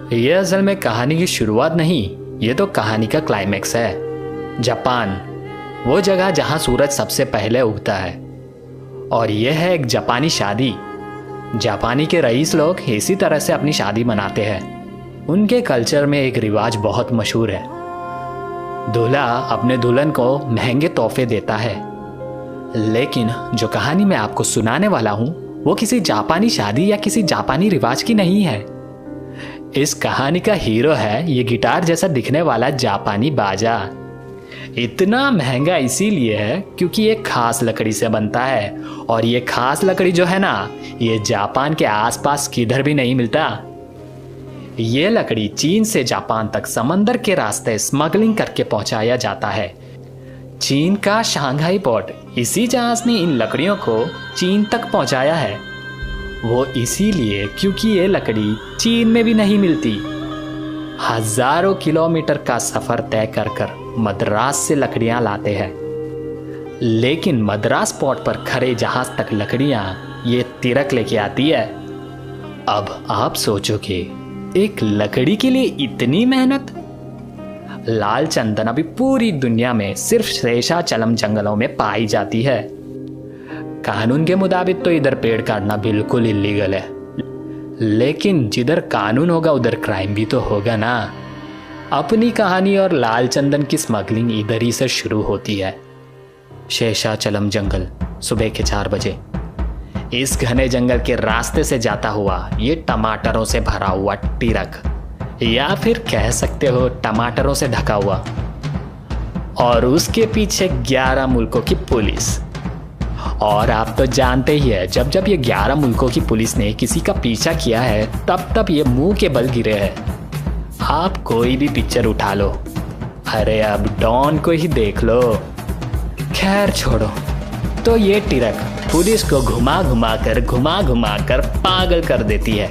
ये असल में कहानी की शुरुआत नहीं, ये तो कहानी का क्लाइमेक्स है। जापान, वो जगह जहां सूरज सबसे पहले उगता है। और यह है एक जापानी शादी। जापानी के रईस लोग इसी तरह से अपनी शादी मनाते हैं। उनके कल्चर में एक रिवाज बहुत मशहूर है। दूल्हा अपने दुल्हन को महंगे तोहफे देता है। लेकिन जो कहानी मैं आपको सुनाने वाला हूं वो किसी जापानी शादी या किसी जापानी रिवाज की नहीं है। इस कहानी का हीरो है ये गिटार जैसा दिखने वाला जापानी बाजा। इतना महंगा इसीलिए है क्योंकि ये खास लकड़ी से बनता है, और ये खास लकड़ी जो है ना, ये जापान के आसपास किधर भी नहीं मिलता। ये लकड़ी चीन से जापान तक समंदर के रास्ते स्मगलिंग करके पहुंचाया जाता है। चीन का शंघाई पोर्ट इसी जहाज ने इन लकड़ियों को चीन तक पहुंचाया है। वो इसीलिए क्योंकि ये लकड़ी चीन में भी नहीं मिलती। हजारों किलोमीटर का सफर तय कर कर मद्रास से लकड़ियां लाते हैं। लेकिन मद्रास पोर्ट पर खड़े जहाज तक लकड़ियां ये तिरक लेके आती है। अब आप सोचोगे, एक लकड़ी के लिए इतनी मेहनत? लाल चंदन अभी पूरी दुनिया में सिर्फ शेषाचलम जंगलों में पाई जाती है। कानून के मुताबिक तो इधर पेड़ काटना बिल्कुल इलीगल है, लेकिन जिधर कानून होगा उधर क्राइम भी तो होगा ना। अपनी कहानी और लाल चंदन की स्मगलिंग इधर ही से शुरू होती है। शेषाचलम जंगल, सुबह के 4 बजे। इस घने जंगल के रास्ते से जाता हुआ ये टमाटरों से भरा हुआ ट्रक, या फिर कह सकते हो टमाटरों से ढका हुआ, और उसके पीछे 11 मुल्कों की पुलिस। और आप तो जानते ही है, जब जब ये 11 मुल्कों की पुलिस ने किसी का पीछा किया है तब तब ये मुंह के बल गिरे हैं। आप कोई भी पिक्चर उठा लो, अरे अब डॉन को ही देख लो। खैर छोड़ो, तो ये ट्रक पुलिस को घुमा घुमा कर पागल कर देती है।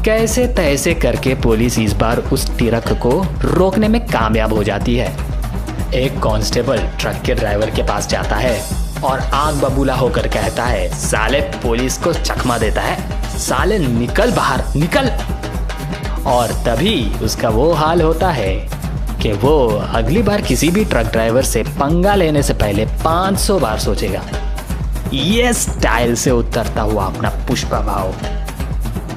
कैसे तैसे करके पुलिस इस बार उस ट्रक को रोकने में कामयाब हो जाती है। एक कांस्टेबल ट्रक के ड्राइवर के पास जाता है और आग बबूला होकर कहता है, साले पुलिस को चकमा देता है, साले निकल बाहर निकल। और तभी उसका वो हाल होता है कि वो अगली बार किसी भी ट्रक ड्राइवर से पंगा लेने से पहले 500 बार सोचेगा। ये स्टाइल से उतरता हुआ अपना पुष्पा भाव,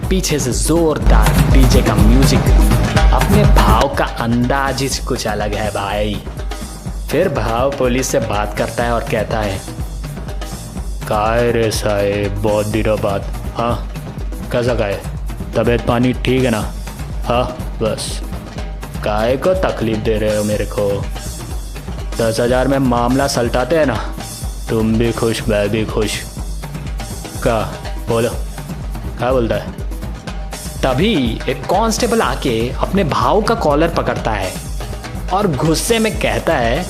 पीछे से जोरदार डीजे का म्यूजिक, अपने भाव का अंदाज ही कुछ अलग है भाई। फिर भाव पुलिस से बात करता है और कहता है, काय रे साहेब, बहुत दिनों बाद। हाँ, कैसा काय, तबीयत पानी ठीक है ना? हाँ बस, काय को तकलीफ दे रहे हो मेरे को? 10,000 में मामला सलटाते हैं ना, तुम भी खुश मैं भी खुश। क्या बोलो, क्या बोलता है? तभी एक कांस्टेबल आके अपने भाव का कॉलर पकड़ता है और गुस्से में कहता है,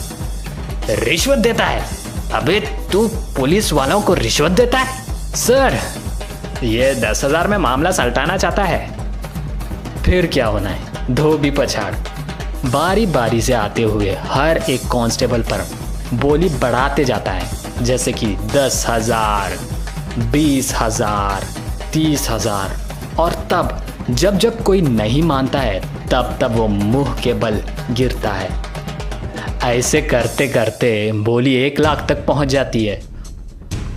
रिश्वत देता है? अबे तू पुलिस वालों को रिश्वत देता है? सर, ये 10,000 में मामला सलटाना चाहता है। फिर क्या होना है, धोबी पछाड़। बारी बारी से आते हुए हर एक कांस्टेबल पर बोली बढ़ाते जाता है, जैसे कि 10,000, 20,000, 30,000। और तब जब जब कोई नहीं मानता है तब तब वो मुंह के बल गिरता है। ऐसे करते करते बोली 1 लाख तक पहुंच जाती है।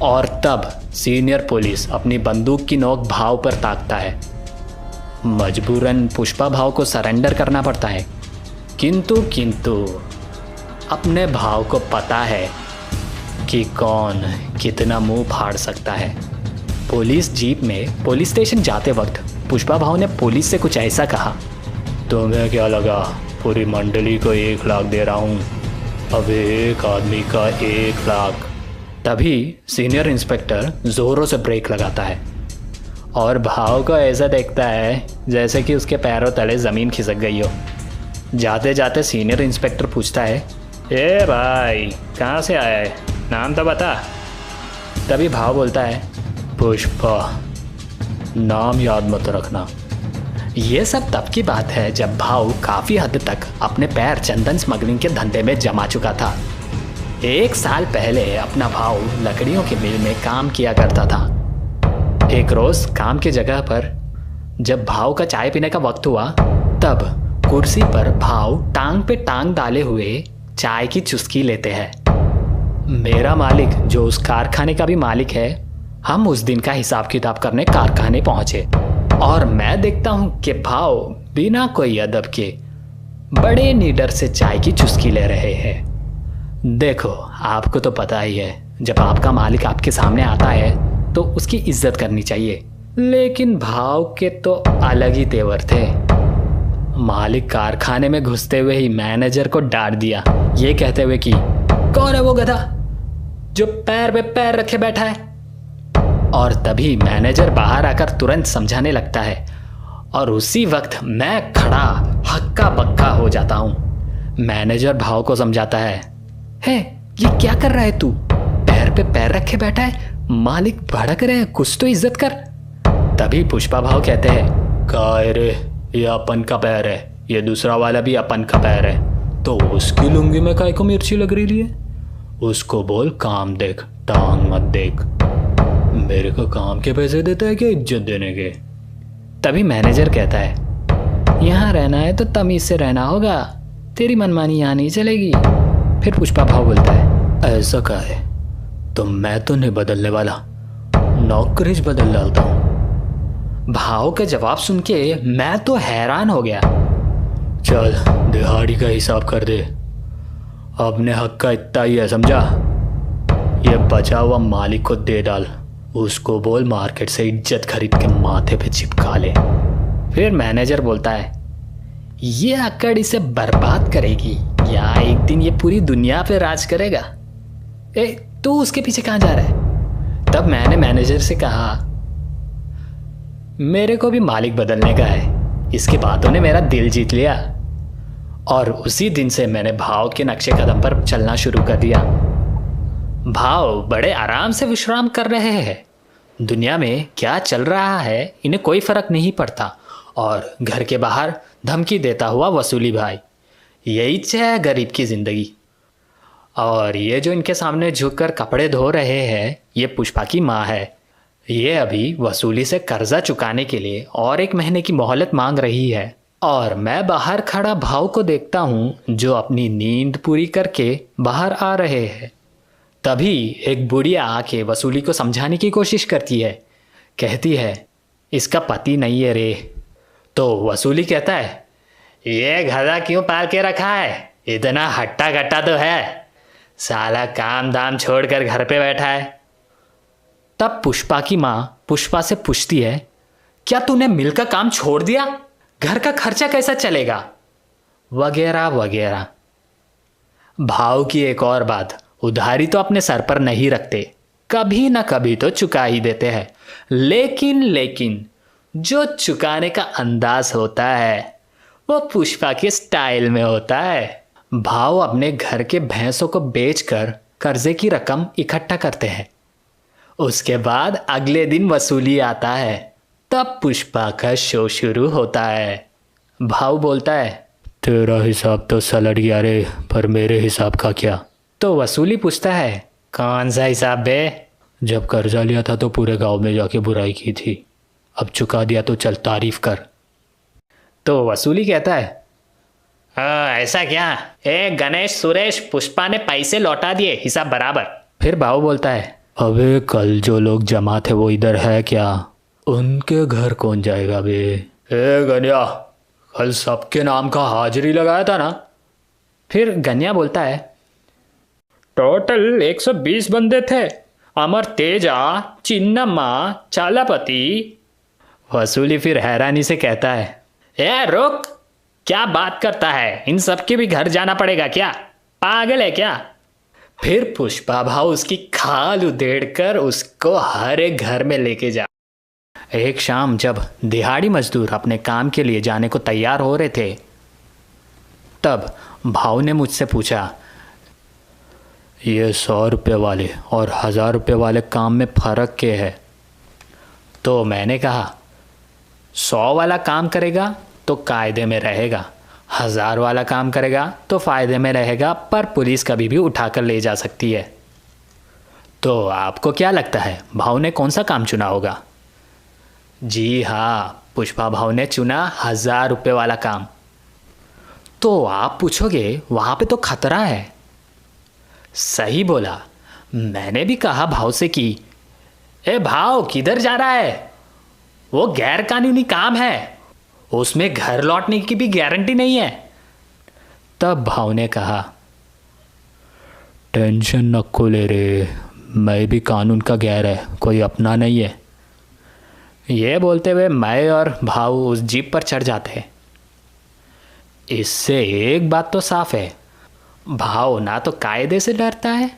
और तब सीनियर पुलिस अपनी बंदूक की नोक भाव पर ताकता है। मजबूरन पुष्पा भाव को सरेंडर करना पड़ता है, किंतु अपने भाव को पता है कि कौन कितना मुंह फाड़ सकता है। पुलिस जीप में पुलिस स्टेशन जाते वक्त पुष्पा भाव ने पुलिस से कुछ ऐसा कहा, तुम्हें क्या लगा पूरी मंडली को 1 लाख दे रहा हूँ, अब एक आदमी का 1 लाख। तभी सीनियर इंस्पेक्टर जोरों से ब्रेक लगाता है और भाव को ऐसा देखता है जैसे कि उसके पैरों तले ज़मीन खिसक गई हो। जाते जाते सीनियर इंस्पेक्टर पूछता है, ए भाई कहाँ से आया है, नाम तो बता। तभी भाव बोलता है, पुष्पा, नाम याद मत रखना। ये सब तब की बात है जब भाव काफ़ी हद तक अपने पैर चंदन स्मगलिंग के धंधे में जमा चुका था। 1 साल पहले अपना भाव लकड़ियों के मिल में काम किया करता था। एक रोज़ काम की जगह पर जब भाव का चाय पीने का वक्त हुआ तब कुर्सी पर भाव टांग पे टांग डाले हुए चाय की चुस्की लेते हैं। मेरा मालिक जो उस कारखाने का भी मालिक है, हम उस दिन का हिसाब किताब करने कारखाने पहुंचे और मैं देखता हूं कि भाव बिना कोई अदब के बड़े निडर से चाय की चुस्की ले रहे हैं। देखो, आपको तो पता ही है, जब आपका मालिक आपके सामने आता है तो उसकी इज्जत करनी चाहिए, लेकिन भाव के तो अलग ही तेवर थे। मालिक कारखाने में घुसते हुए ही मैनेजर को डांट दिया, ये कहते हुए कि कौन है वो गधा जो पैर पे पैर रखे बैठा है। और तभी मैनेजर बाहर आकर तुरंत समझाने लगता है और उसी वक्त मैं खड़ा हक्का बक्का हो जाता हूं। मैनेजर भाव को समझाता है, ये क्या कर रहा है तू? पैर पे पैर रखे बैठा है, मालिक भड़क रहे हैं, कुछ तो इज्जत कर। तभी पुष्पा भाव कहते हैं, काय रे, ये अपन का पैर है, ये दूसरा वाला भी अपन का पैर है, तो उसकी लुंगी में काय को मिर्ची लग रही है? उसको बोल काम देख, टांग मत देख। मेरे को काम के पैसे देता है क्या इज्जत देने के? तभी मैनेजर कहता है, यहाँ रहना है तो तमीज से रहना होगा, तेरी मनमानी यहाँ नहीं चलेगी। फिर पुष्पा भाव बोलता है, ऐसा का है तो मैं तो नहीं बदलने वाला, नौकरीज बदल डालता हूँ। भाव का जवाब सुन के मैं तो हैरान हो गया। चल दिहाड़ी का हिसाब कर दे, अपने हक का इतना ही है, समझा? ये बचा हुआ मालिक को दे डाल, उसको बोल मार्केट से इज्जत खरीद के माथे पे चिपका ले। फिर मैनेजर बोलता है, ये अकड़ इसे बर्बाद करेगी या एक दिन ये पूरी दुनिया पे राज करेगा। तू उसके पीछे कहाँ जा रहा है? तब मैंने मैनेजर से कहा, मेरे को भी मालिक बदलने का है। इसकी बातों ने मेरा दिल जीत लिया और उसी दिन से मैंने भाव के नक्शे कदम पर चलना शुरू कर दिया। भाव बड़े आराम से विश्राम कर रहे हैं। दुनिया में क्या चल रहा है इन्हें कोई फर्क नहीं पड़ता और घर के बाहर धमकी देता हुआ वसूली भाई, यही है गरीब की जिंदगी। और ये जो इनके सामने झुककर कपड़े धो रहे हैं, ये पुष्पा की माँ है। ये अभी वसूली से कर्जा चुकाने के लिए और 1 महीने की मोहलत मांग रही है और मैं बाहर खड़ा भाव को देखता हूँ जो अपनी नींद पूरी करके बाहर आ रहे हैं। तभी एक बुढ़िया आके वसूली को समझाने की कोशिश करती है, कहती है, इसका पति नहीं है रे। तो वसूली कहता है, ये गधा क्यों पाल के रखा है, इतना हट्टा कट्टा तो है, साला काम दाम छोड़कर घर पे बैठा है। तब पुष्पा की माँ पुष्पा से पूछती है, क्या तूने मिल का काम छोड़ दिया? घर का खर्चा कैसा चलेगा? वगैरह वगैरह। भाव की एक और बात, उधारी तो अपने सर पर नहीं रखते, कभी ना कभी तो चुका ही देते हैं, लेकिन जो चुकाने का अंदाज होता है वो पुष्पा के स्टाइल में होता है। भाव अपने घर के भैंसों को बेचकर कर्जे की रकम इकट्ठा करते हैं। उसके बाद अगले दिन वसूली आता है, तब पुष्पा का शो शुरू होता है। भाव बोलता है, तेरा हिसाब तो सलट गया रे, पर मेरे हिसाब का क्या? तो वसूली पूछता है, कौन सा हिसाब बे? जब कर्जा लिया था तो पूरे गांव में जाके बुराई की थी, अब चुका दिया तो चल तारीफ कर। तो वसूली कहता है, ऐसा क्या? गणेश सुरेश पुष्पा ने पैसे लौटा दिए, हिसाब बराबर। फिर भाव बोलता है, अबे कल जो लोग जमा थे वो इधर है क्या? उनके घर कौन जाएगा बे? गनिया, कल सबके नाम का हाजिरी लगाया था ना? फिर गनिया बोलता है, टोटल 120 बंदे थे, अमर तेजा, चिन्नम्मा, चालापति। वसूली फिर हैरानी से कहता है, रुक, क्या बात करता है? इन सबके भी घर जाना पड़ेगा क्या? पागल है क्या? फिर पुष्पा भाव उसकी खाल उधेड़कर उसको हर एक घर में लेके जा। एक शाम जब दिहाड़ी मजदूर अपने काम के लिए जाने को तैयार हो रहे थे, तब भाव ने मुझसे पूछा, ये 100 रुपये वाले और 1000 रुपये वाले काम में फ़र्क क्या है? तो मैंने कहा, 100 वाला काम करेगा तो कायदे में रहेगा, 1000 वाला काम करेगा तो फ़ायदे में रहेगा, पर पुलिस कभी भी उठाकर ले जा सकती है। तो आपको क्या लगता है भाव ने कौन सा काम चुना होगा? जी हाँ, पुष्पा भाव ने चुना 1000 रुपये वाला काम। तो आप पूछोगे वहाँ पे तो खतरा है। सही बोला। मैंने भी कहा भाव से कि ए भाव किधर जा रहा है, वो गैर कानूनी काम है, उसमें घर लौटने की भी गारंटी नहीं है। तब भाव ने कहा टेंशन नको ले रे, मैं भी कानून का गैर है, कोई अपना नहीं है। ये बोलते हुए मैं और भाव उस जीप पर चढ़ जाते हैं। इससे एक बात तो साफ है, भाव ना तो कायदे से डरता है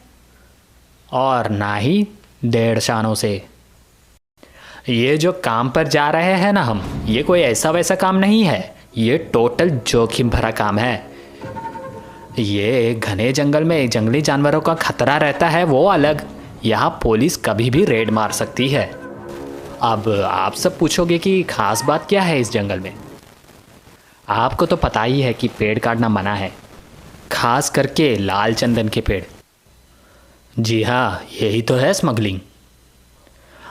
और ना ही डेढ़ शानों से। ये जो काम पर जा रहे हैं ना हम, ये कोई ऐसा वैसा काम नहीं है, ये टोटल जोखिम भरा काम है। ये घने जंगल में जंगली जानवरों का खतरा रहता है वो अलग, यहाँ पुलिस कभी भी रेड मार सकती है। अब आप सब पूछोगे कि खास बात क्या है इस जंगल में। आपको तो पता ही है कि पेड़ काटना मना है, खास करके लाल चंदन के पेड़। जी हाँ, यही तो है स्मगलिंग।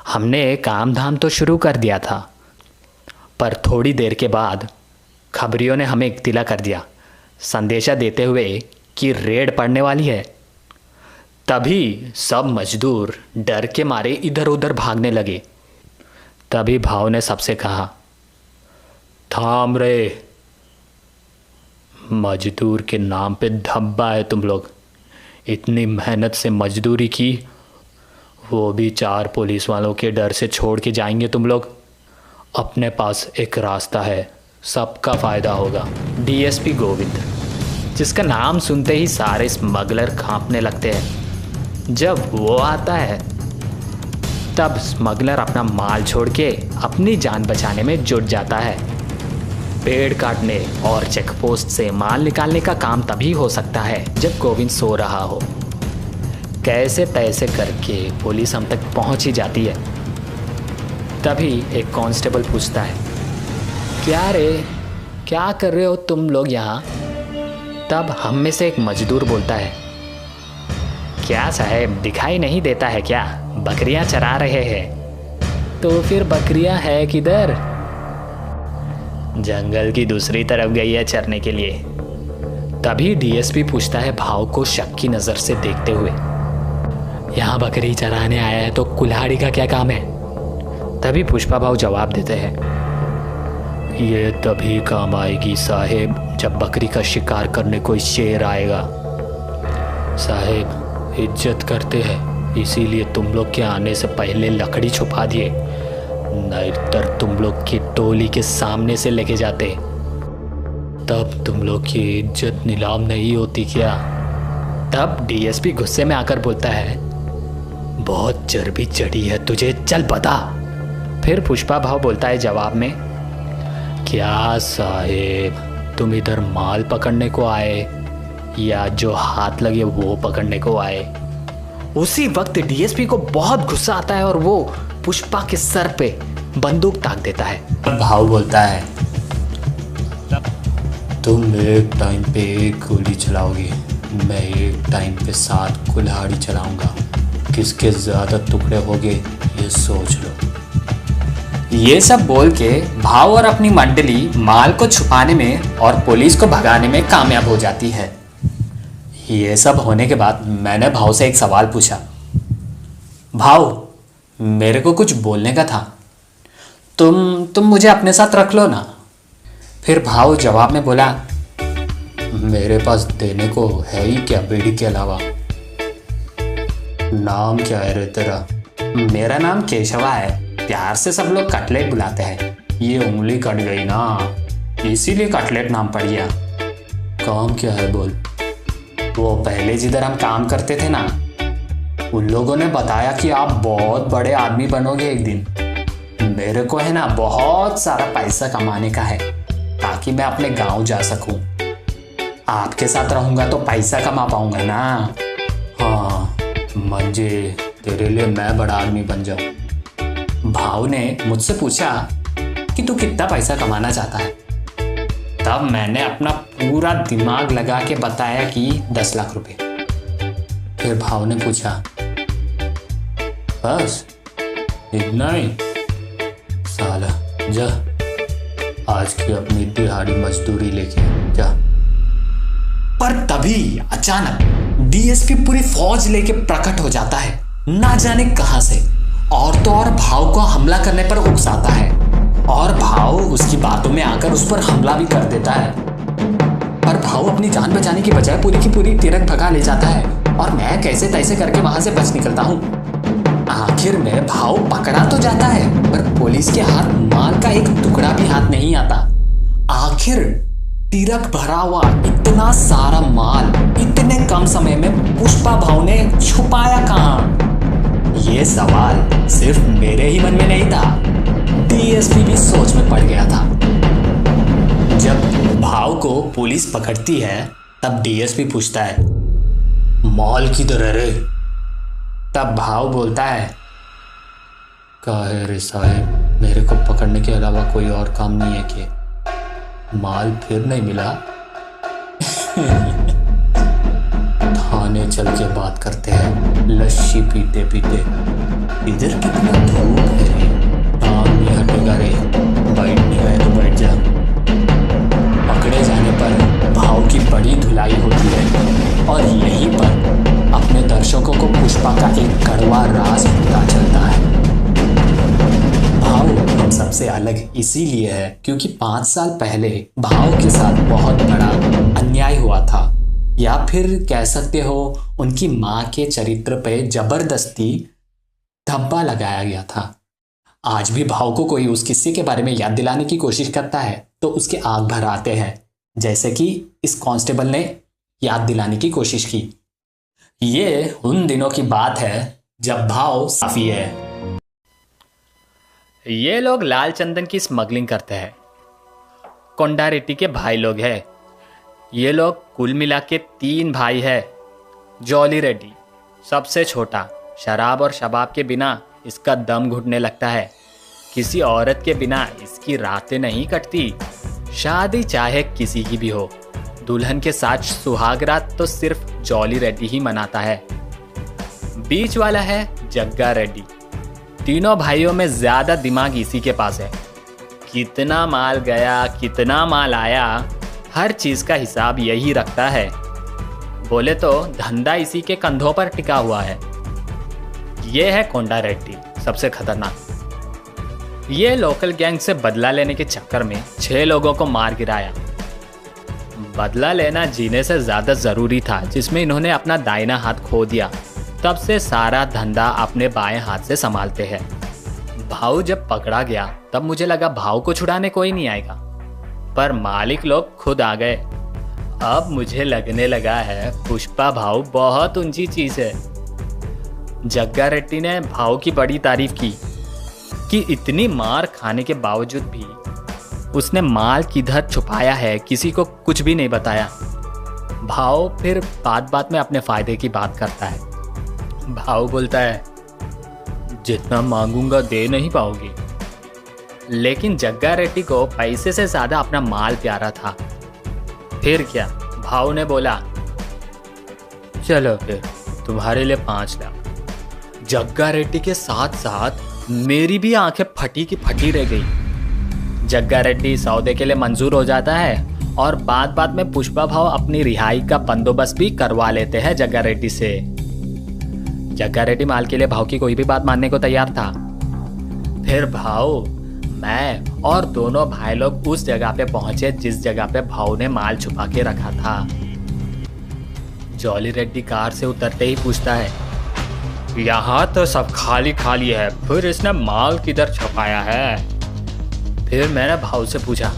हमने काम धाम तो शुरू कर दिया था, पर थोड़ी देर के बाद खबरियों ने हमें इत्तिला कर दिया, संदेशा देते हुए कि रेड पड़ने वाली है। तभी सब मजदूर डर के मारे इधर उधर भागने लगे। तभी भाव ने सबसे कहा थाम रे, मजदूर के नाम पे धब्बा है तुम लोग। इतनी मेहनत से मजदूरी की, वो भी 4 पुलिस वालों के डर से छोड़ के जाएंगे तुम लोग। अपने पास एक रास्ता है, सबका फ़ायदा होगा। डीएसपी गोविंद, जिसका नाम सुनते ही सारे स्मगलर कांपने लगते हैं। जब वो आता है तब स्मगलर अपना माल छोड़ के अपनी जान बचाने में जुट जाता है। पेड़ काटने और चेकपोस्ट से माल निकालने का काम तभी हो सकता है जब गोविंद सो रहा हो। कैसे तैसे करके पुलिस हम तक पहुंच ही जाती है। तभी एक कांस्टेबल पूछता है क्या रे, क्या कर रहे हो तुम लोग यहाँ। तब हम में से एक मजदूर बोलता है क्या साहब, दिखाई नहीं देता है क्या, बकरियां चरा रहे हैं। तो फिर बकरियां है किधर। जंगल की दूसरी तरफ गई है चरने के लिए। तभी डीएसपी पूछता है भाव को शक की नज़र से देखते हुए, यहाँ बकरी चराने आया है तो कुल्हाड़ी का क्या काम है। तभी पुष्पा भाव जवाब देते हैं ये तभी काम आएगी साहेब जब बकरी का शिकार करने कोई शेर आएगा। साहेब इज्जत करते हैं इसीलिए तुम लोग के आने से पहले लकड़ी छुपा दिए, नहीं तुम लोग की टोली के सामने से लेके जाते, तब तुम लोग की इज्जत नीलाम नहीं होती क्या। तब डीएसपी गुस्से में आकर बोलता है बहुत चर्बी चढ़ी है तुझे, चल बता। फिर पुष्पा भाव बोलता है जवाब में क्या साहेब, तुम इधर माल पकड़ने को आए या जो हाथ लगे वो पकड़ने को आए। उसी वक्त डीएसपी को बहुत गुस्सा आता है और वो पुष्पा के सर पे बंदूक ताक देता है। भाव बोलता है तुम एक टाइम पे एक गोली चलाओगे, मैं एक टाइम पे 7 कुल्हाड़ी चलाऊंगा, किसके ज़्यादा टुकड़े होंगे ये सोच लो। ये सब बोल के भाव और अपनी मंडली माल को छुपाने में और पुलिस को भगाने में कामयाब हो जाती है। ये सब होने के बाद मैंने भाव से एक सवाल पूछा, भाव मेरे को कुछ बोलने का था, तुम मुझे अपने साथ रख लो ना। फिर भाव जवाब में बोला मेरे पास देने को है ही क्या बीड़ी के अलावा। नाम क्या है रे तेरा। मेरा नाम केशवा है, प्यार से सब लोग कटलेट बुलाते हैं। ये उंगली कट गई ना, इसीलिए कटलेट नाम पड़ गया। काम क्या है बोल। वो पहले जिधर हम काम करते थे ना, उन लोगों ने बताया कि आप बहुत बड़े आदमी बनोगे एक दिन। मेरे को है ना बहुत सारा पैसा कमाने का है ताकि मैं अपने गांव जा सकूं। आपके साथ रहूंगा तो पैसा कमा पाऊंगा ना। हाँ मंजे, तेरे लिए मैं बड़ा आदमी बन जाऊं। भाव ने मुझसे पूछा कि तू कितना पैसा कमाना चाहता है। तब मैंने अपना पूरा दिमाग लगा के बताया कि 10 लाख रुपए। फिर भाव ने पूछा बस इतना ही। साला जा आज की अपनी दिहाड़ी मजदूरी लेके जा। पर तभी अचानक डीएसपी पूरी फौज लेके प्रकट हो जाता है, ना जाने कहां से, और तो और भाव को हमला करने पर उकसाता है और भाव उसकी बातों में आकर उस पर हमला भी कर देता है। पर भाव अपनी जान बचाने की बजाय पूरी की पूरी तिरक भगा ले जाता है और मैं कैसे तैसे करके वहां से बच निकलता हूँ। आखिर में भाव पकड़ा तो जाता है, पर पुलिस के हाथ माल का एक टुकड़ा भी हाथ नहीं आता। आखिर तिरक भरा हुआ इतना सारा माल इतने कम समय में पुष्पा भाव ने छुपाया कहां? ये सवाल सिर्फ मेरे ही मन में नहीं था, डीएसपी भी सोच में पड़ गया था। जब भाव को पुलिस पकड़ती है तब डीएसपी पूछता है, माल किधर है रे? तब भाव बोलता है, काहे रे साहब, मेरे को पकड़ने के अलावा कोई और काम नहीं है कि माल फिर नहीं मिला? थाने चल के बात करते हैं, लस्सी पीते पीते। इधर कितना धूप है रे, काम नहीं हटेगा रे, बैठ नहीं गए तो बैठ जा। पकड़े जाने पर भाव की बड़ी धुलाई होती है और यहीं पर अपने दर्शकों को पुष्पा का एक कड़वा राज पता चलता है। भाव हम सबसे अलग इसीलिए है क्योंकि 5 साल पहले भाव के साथ बहुत बड़ा अन्याय हुआ था, या फिर कह सकते हो उनकी मां के चरित्र पे जबरदस्ती धब्बा लगाया गया था। आज भी भाव को कोई उस किस्से के बारे में याद दिलाने की कोशिश करता है तो उसके आंख भर आते हैं, जैसे कि इस कांस्टेबल ने याद दिलाने की कोशिश की। ये उन दिनों की बात है जब भाव साफी है। ये लोग लाल चंदन की स्मगलिंग करते हैं। कोंडारेड्डी के भाई लोग हैं। ये लोग कुल मिला के 3 भाई है। जॉली रेड्डी सबसे छोटा, शराब और शबाब के बिना इसका दम घुटने लगता है। किसी औरत के बिना इसकी रातें नहीं कटती। शादी चाहे किसी की भी हो, दुल्हन के साथ सुहागरात तो सिर्फ जॉली रेड्डी ही मनाता है। बीच वाला है जग्गा रेड्डी। तीनों भाइयों में ज्यादा दिमाग इसी के पास है। कितना माल गया, कितना माल आया, हर चीज का हिसाब यही रखता है। बोले तो धंधा इसी के कंधों पर टिका हुआ है। यह है कोंडारेड्डी, सबसे खतरनाक। ये लोकल गैंग से बदला लेने के चक्कर में 6 लोगों को मार गिराया। बदला लेना जीने से ज्यादा जरूरी था, जिसमें इन्होंने अपना दाहिना हाथ खो दिया। तब से सारा धंधा अपने बाएं हाथ से संभालते हैं। भाव जब पकड़ा गया तब मुझे लगा भाव को छुड़ाने कोई नहीं आएगा, पर मालिक लोग खुद आ गए। अब मुझे लगने लगा है पुष्पा भाव बहुत ऊंची चीज है। जग्गा रेड्डी ने भाव की बड़ी तारीफ की कि इतनी मार खाने के बावजूद भी उसने माल किधर छुपाया है किसी को कुछ भी नहीं बताया। भाव फिर बात बात में अपने फायदे की बात करता है। भाव बोलता है, जितना मांगूंगा दे नहीं पाओगी। लेकिन जग्गा रेड्डी को पैसे से ज्यादा अपना माल प्यारा था। फिर क्या, भाव ने बोला, चलो फिर तुम्हारे लिए 5 लाख। जग्गा रेड्डी के साथ साथ मेरी भी आंखें फटी की फटी रह गई। जग्गा रेड्डी सौदे के लिए मंजूर हो जाता है और बात बात में पुष्पा भाव अपनी रिहाई का बंदोबस्त भी करवा लेते हैं जग्गा रेड्डी से। जग्गा रेड्डी माल के लिए भाव की कोई भी बात मानने को तैयार था। फिर भाव, मैं और दोनों भाई लोग उस जगह पे पहुंचे जिस जगह पे भाव ने माल छुपा के रखा था। जॉली रेड्डी कार से उतरते ही पूछता है, यहाँ तो सब खाली खाली है, फिर इसने माल किधर छुपाया है? फिर मैंने भाव से पूछा,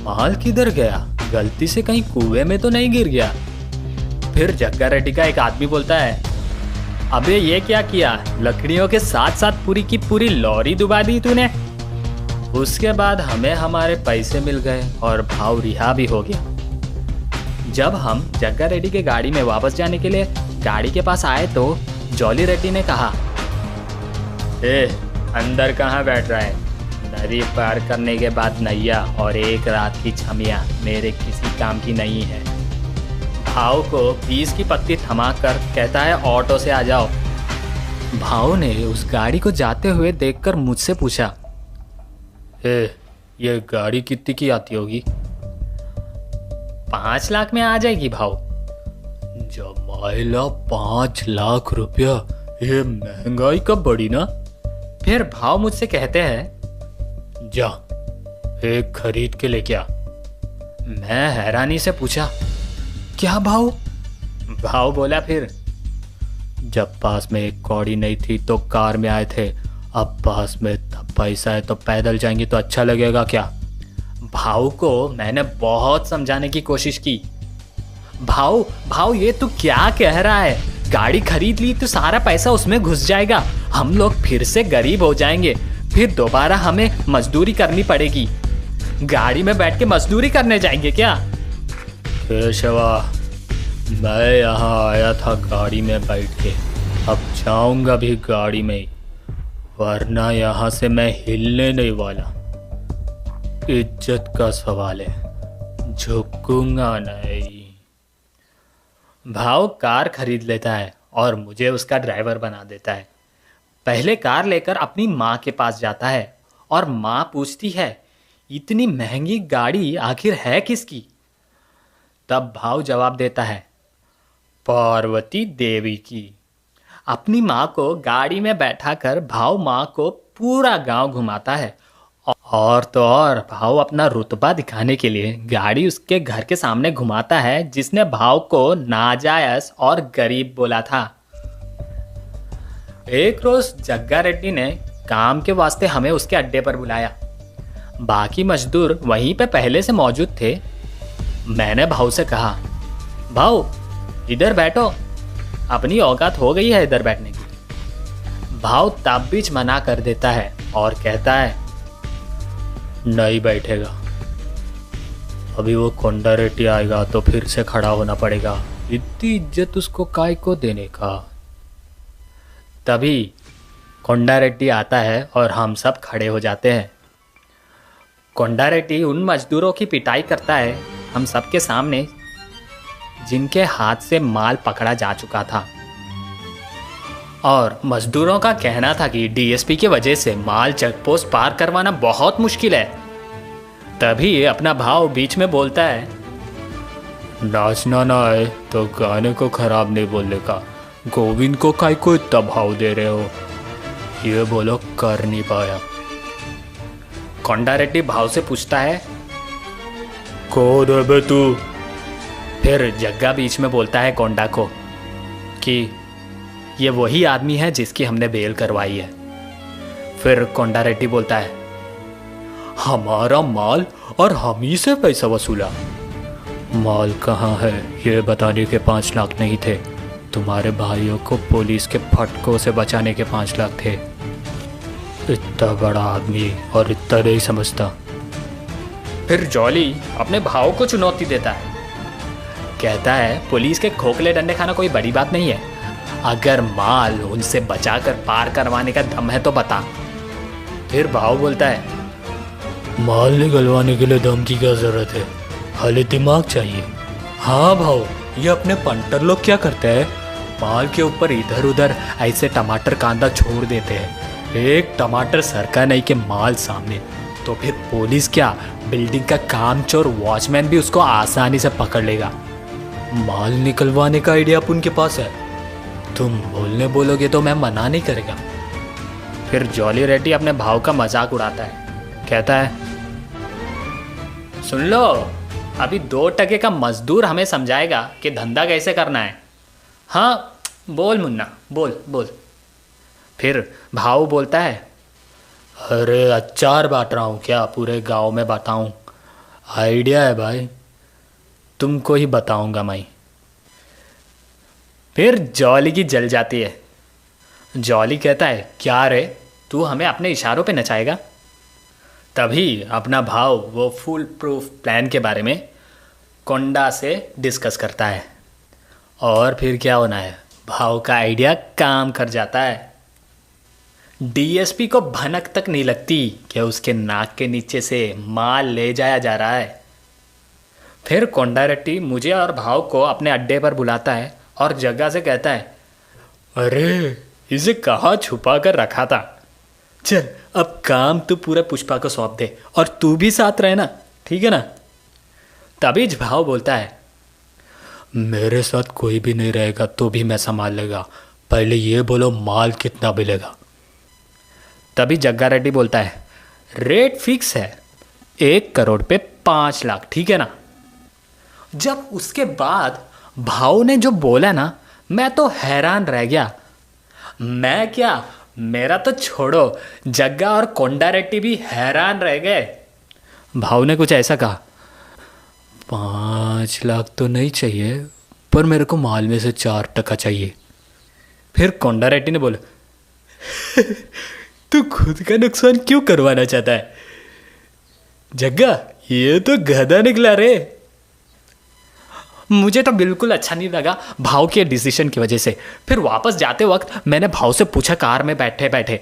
माल किधर गया? गलती से कहीं कुएं में तो नहीं गिर गया? फिर जग्गा रेड्डी का एक आदमी बोलता है, अबे ये क्या किया? लकड़ियों के साथ साथ पूरी की पूरी लॉरी डुबा दी तूने। उसके बाद हमें हमारे पैसे मिल गए और भाव रिहा भी हो गया। जब हम जग्गा रेड्डी के गाड़ी में वापस जाने के लिए गाड़ी के पास आए तो जॉली रेड्डी ने कहा, अंदर कहाँ बैठ रहा है? नदी पार करने के बाद नैया और एक रात की छमिया मेरे किसी काम की नहीं है। भाव को 20 की पत्ती थमा कर कहता है, ऑटो से आ जाओ। भाव ने उस गाड़ी को जाते हुए देखकर मुझसे पूछा, ये गाड़ी कितनी की आती होगी? 5 लाख में आ जाएगी भाव। जमाइला 5 लाख रुपया, ये महंगाई कब बढ़ी ना। फिर भाव मुझसे कहते हैं, जा एक खरीद के लेके आ। मैं हैरानी से पूछा, क्या भाव? भाव बोला फिर, जब पास में एक कौड़ी नहीं थी तो कार में आए थे, अब पास में तब पैसा है तो पैदल जाएंगे तो अच्छा लगेगा क्या? भाव को मैंने बहुत समझाने की कोशिश की। भाव ये तू क्या कह रहा है? गाड़ी खरीद ली तो सारा पैसा उसमें घुस जाएगा, हम लोग फिर से गरीब हो जाएंगे, फिर दोबारा हमें मजदूरी करनी पड़ेगी। गाड़ी में बैठ के मजदूरी करने जाएंगे क्या? केशवा, मैं यहाँ आया था गाड़ी में बैठ के, अब जाऊंगा भी गाड़ी में ही, वरना यहाँ से मैं हिलने नहीं वाला। इज्जत का सवाल है, झुकूंगा नहीं। भाव कार खरीद लेता है और मुझे उसका ड्राइवर बना देता है। पहले कार लेकर अपनी माँ के पास जाता है और माँ पूछती है, इतनी महंगी गाड़ी आखिर है किसकी? तब भाव जवाब देता है, पार्वती देवी की। अपनी माँ को गाड़ी में बैठाकर भाव माँ को पूरा गांव घुमाता है, और तो और भाव अपना रुतबा दिखाने के लिए गाड़ी उसके घर के सामने घुमाता है, जिसने भाव को नाजायज और गरीब बोला था। एक रोज जग्गा रेड्डी ने काम के वास्ते हमें उसके अड्डे पर बुलाया। बाकी मजदूर वहीं पे पहले से मौजूद थे। मैंने भाव से कहा, भाव इधर बैठो, अपनी औकात हो गई है इधर बैठने की। भाव तब बीच मना कर देता है और कहता है, नहीं बैठेगा, अभी वो कोंडा रेड्डी आएगा तो फिर से खड़ा होना पड़ेगा, इतनी इज्जत उसको काय को देने का। तभी कोंडा रेड्डी आता है और हम सब खड़े हो जाते हैं। कोंडा रेड्डी उन मजदूरों की पिटाई करता है हम सबके सामने, जिनके हाथ से माल पकड़ा जा चुका था। और मजदूरों का कहना था कि डीएसपी की वजह से माल चेकपोस्ट पार करवाना बहुत मुश्किल है। तभी अपना भाव बीच में बोलता है, नाचना ना आए तो गाने को खराब नहीं बोलने का, गोविंद को काय को इतना भाव दे रहे हो? ये बोलो कर नहीं पाया। कोंडा रेड्डी भाव से पूछता है, कौन है बे तू? फिर जग्गा बीच में बोलता है कोंडा को कि ये वही आदमी है जिसकी हमने बेल करवाई है। फिर कोंडा रेड्डी बोलता है, हमारा माल और हम ही से पैसा वसूला? माल कहाँ है ये बताने के 5 लाख नहीं थे, तुम्हारे भाइयों को पुलिस के फटकों से बचाने के 5 लाख थे। इतना बड़ा आदमी और इतना नहीं समझता। फिर जॉली अपने भाव को चुनौती देता है, कहता है पुलिस के खोखले डंडे खाना कोई बड़ी बात नहीं है, अगर माल उनसे बचाकर पार करवाने का दम है तो बता। फिर भाव बोलता है, माल निकलवाने के लिए दम की क्या जरूरत है, खाली दिमाग चाहिए। हाँ भाव, ये अपने पंटर लोग क्या करते हैं, माल के ऊपर इधर उधर ऐसे टमाटर कांदा छोड़ देते हैं, एक टमाटर सरका नहीं के माल सामने, तो फिर पुलिस क्या, बिल्डिंग का कामचोर वॉचमैन भी उसको आसानी से पकड़ लेगा। माल निकलवाने का आइडिया अपन के पास है, तुम बोलने बोलोगे तो मैं मना नहीं करेगा। फिर जॉली रेड्डी अपने भाव का मजाक उड़ाता है, कहता है, सुन लो, अभी 2 टके का मजदूर हमें समझाएगा कि धंधा कैसे करना है। हाँ बोल मुन्ना, बोल बोल। फिर भाव बोलता है, अरे अचार बांट रहा हूँ क्या, पूरे गांव में बताऊँ? आइडिया है भाई, तुमको ही बताऊंगा मैं। फिर जॉली की जल जाती है। जॉली कहता है, क्या रे, तू हमें अपने इशारों पे नचाएगा? तभी अपना भाव वो फुल प्रूफ प्लान के बारे में कोंडा से डिस्कस करता है, और फिर क्या होना है, भाव का आइडिया काम कर जाता है। डीएसपी को भनक तक नहीं लगती कि उसके नाक के नीचे से माल ले जाया जा रहा है। फिर कोंडा रेड्डी मुझे और भाव को अपने अड्डे पर बुलाता है और जग्गा से कहता है, अरे इसे कहाँ छुपा कर रखा था, चल अब काम तो पूरा पुष्पा को सौंप दे और तू भी साथ रहना, ठीक है ना। तभी भाव बोलता है, मेरे साथ कोई भी नहीं रहेगा तो भी मैं संभाल लेगा, पहले ये बोलो माल कितना मिलेगा। तभी जग्गा रेड्डी बोलता है, रेट फिक्स है 1 करोड़ पे 5 लाख, ठीक है ना। जब उसके बाद भाव ने जो बोला ना, मैं तो हैरान रह गया। मैं क्या, मेरा तो छोड़ो, जग्गा और कोंडा रेड्डी भी हैरान रह गए। भाव ने कुछ ऐसा कहा, 5 लाख तो नहीं चाहिए, पर मेरे को माल में से 4% चाहिए। फिर कोंडा रेड्डी ने बोला, तू खुद का नुकसान क्यों करवाना चाहता है? जग्गा ये तो गधा निकला रे। मुझे तो बिल्कुल अच्छा नहीं लगा भाव के डिसीजन की वजह से। फिर वापस जाते वक्त मैंने भाव से पूछा कार में बैठे बैठे,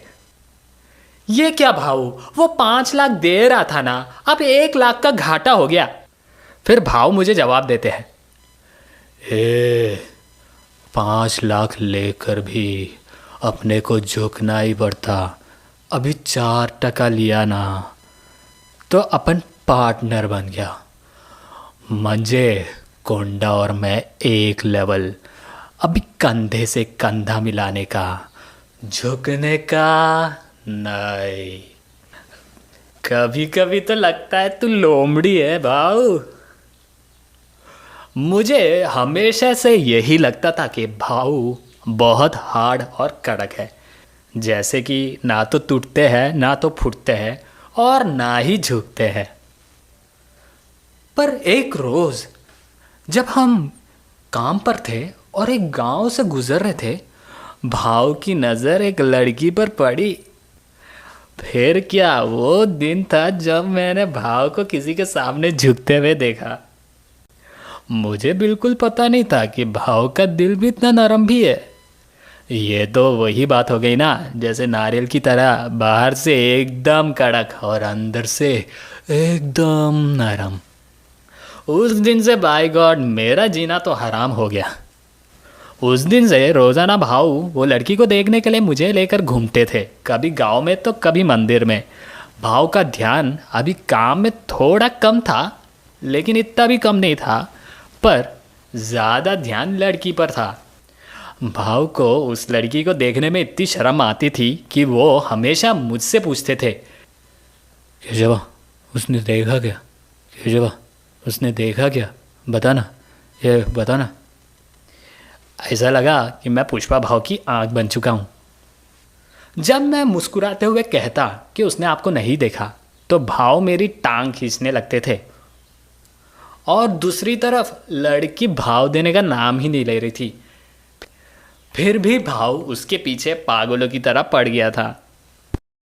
ये क्या भाव, वो 5 लाख दे रहा था ना, अब 1 लाख का घाटा हो गया। फिर भाव मुझे जवाब देते हैं, 5 लाख लेकर भी अपने को झुकना ही पड़ता। अभी 4% लिया ना तो अपन पार्टनर बन गया। मंजे कोंडा और मैं एक लेवल, अभी कंधे से कंधा मिलाने का, झुकने का नहीं। कभी कभी तो लगता है तू लोमड़ी है भाऊ। मुझे हमेशा से यही लगता था कि भाऊ बहुत हार्ड और कड़क है, जैसे कि ना तो टूटते हैं ना तो फूटते हैं और ना ही झुकते हैं। पर एक रोज़ जब हम काम पर थे और एक गांव से गुजर रहे थे, भाव की नज़र एक लड़की पर पड़ी। फिर क्या, वो दिन था जब मैंने भाव को किसी के सामने झुकते हुए देखा। मुझे बिल्कुल पता नहीं था कि भाव का दिल भी इतना नरम भी है। ये तो वही बात हो गई ना, जैसे नारियल की तरह बाहर से एकदम कड़क और अंदर से एकदम नरम। उस दिन से बाय गॉड मेरा जीना तो हराम हो गया। उस दिन से रोज़ाना भाव वो लड़की को देखने के लिए मुझे लेकर घूमते थे, कभी गांव में तो कभी मंदिर में। भाव का ध्यान अभी काम में थोड़ा कम था, लेकिन इतना भी कम नहीं था, पर ज़्यादा ध्यान लड़की पर था। भाव को उस लड़की को देखने में इतनी शर्म आती थी कि वो हमेशा मुझसे पूछते थे, केशवा उसने देखा क्या, केशवा उसने देखा क्या, बताना, ये बताना। ऐसा लगा कि मैं पुष्पा भाव की आंख बन चुका हूँ। जब मैं मुस्कुराते हुए कहता कि उसने आपको नहीं देखा, तो भाव मेरी टांग खींचने लगते थे। और दूसरी तरफ लड़की भाव देने का नाम ही नहीं ले रही थी। फिर भी भाव उसके पीछे पागलों की तरह पड़ गया था।